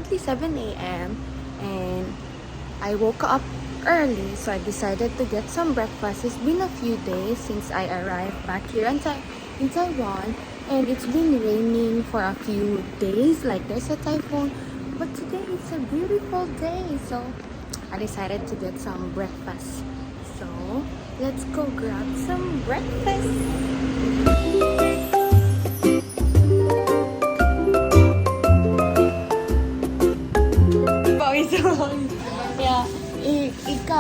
currently 7 a.m. and I woke up early, so I decided to get some breakfast. It's been a few days since I arrived back here in Taiwan, and it's been raining for a few days, like there's a typhoon. But today it's a beautiful day, so I decided to get some breakfast. So let's go grab some breakfast. Yeah, 一个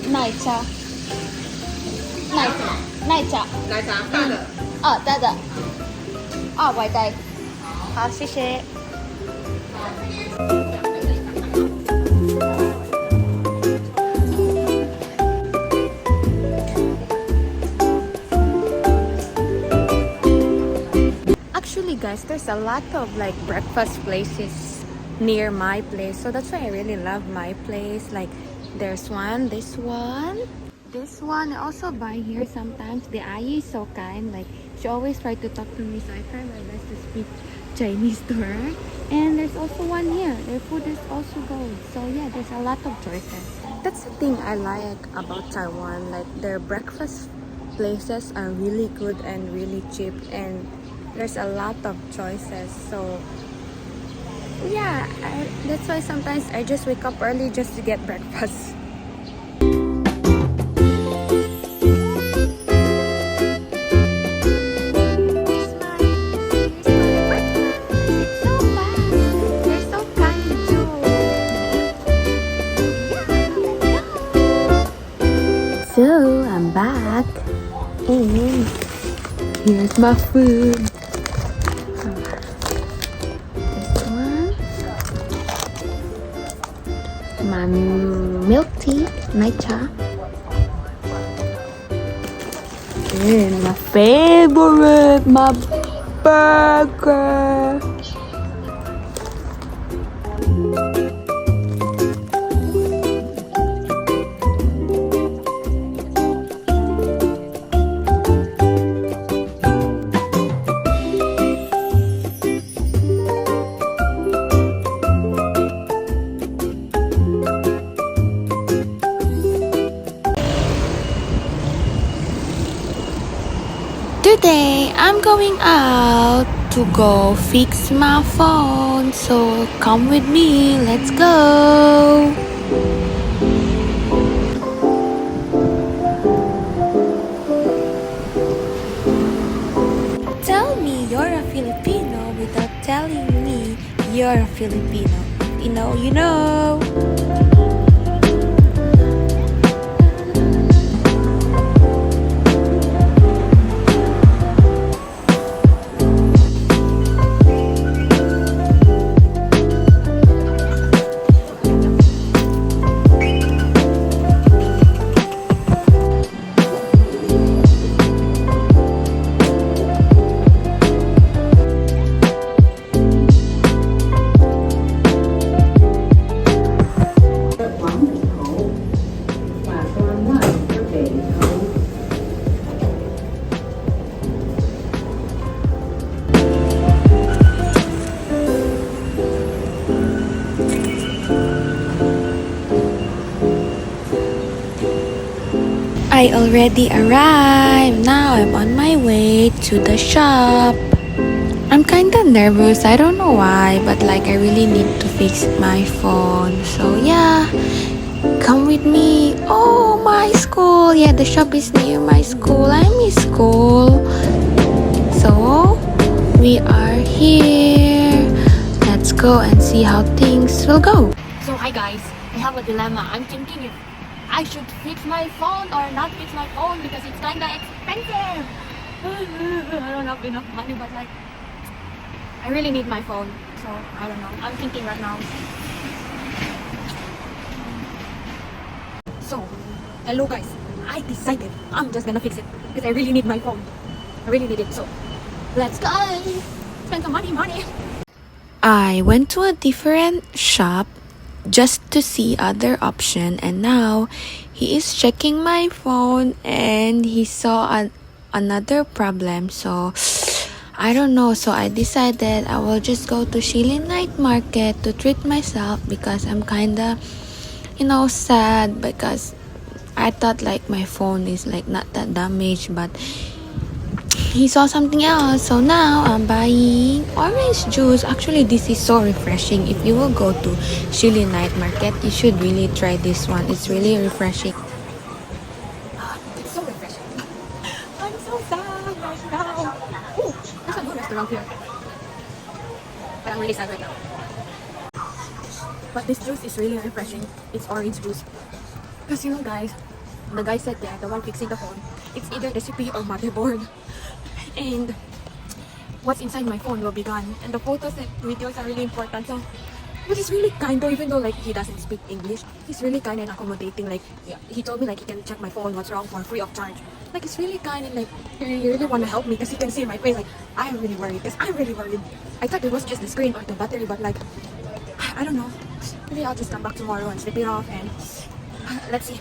奶茶，奶茶大的，大的，外带，好，谢谢。Actually, guys, there's a lot of like breakfast places near my place, so that's why I really love my place. Like there's this one. I also buy here sometimes. The ayi is so kind, like she always try to talk to me, so I try my best to speak Chinese to her. And there's also one here. Their food is also good, so yeah, there's a lot of choices. That's the thing I like about Taiwan, like their breakfast places are really good and really cheap, and there's a lot of choices. So yeah, that's why sometimes I just wake up early just to get breakfast. So I'm back and here's my food. This one, my milk tea, matcha, and my favorite, my burger. Today I'm going out to go fix my phone, so come with me, let's go. Tell me you're a Filipino without telling me you're a Filipino. You know. I already arrived. Now I'm on my way to the shop. I'm kinda nervous. I don't know why, but like I really need to fix my phone. So yeah, come with me. Oh, my school. Yeah, the shop is near my school. I miss school. So we are here. Let's go and see how things will go. So hi guys, I have a dilemma. I'm thinking if I should fix my phone or not fix my phone because it's kinda expensive. I don't have enough money, but like I really need my phone, so I don't know. I'm thinking right now. So hello guys, I decided I'm just gonna fix it because I really need my phone. I really need it, so let's go spend some money. I went to a different shop just to see other option, and now he is checking my phone and he saw another problem, so I don't know, so I decided I will just go to Shilin night market to treat myself because I'm kinda, sad because I thought like my phone is like not that damaged, but he saw something else. So now I'm buying orange juice. Actually, this is so refreshing. If you will go to Shilin night market, you should really try this one. It's really refreshing. It's so refreshing. I'm so sad right now. Oh, there's a good restaurant here. But I'm really sad right now. But this juice is really refreshing. It's orange juice. Because guys, the guy said that the one fixing the phone, it's either the CPU or motherboard. And what's inside my phone will be gone. And the photos and videos are really important. So, but he's really kind though, even though like he doesn't speak English. He's really kind and accommodating. Like he told me like he can check my phone, what's wrong for free of charge. Like he's really kind and like he really want to help me because he can see my face. Like I'm really worried because I'm really worried. I thought it was just the screen or the battery, but like I don't know. Maybe I'll just come back tomorrow and slip it off and let's see.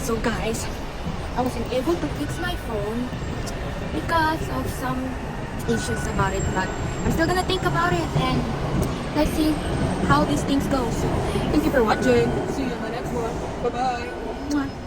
So guys, I wasn't able to fix my phone because of some issues about it, but I'm still gonna think about it and let's see how these things go. So, thank you for watching. See you in the next one. Bye bye.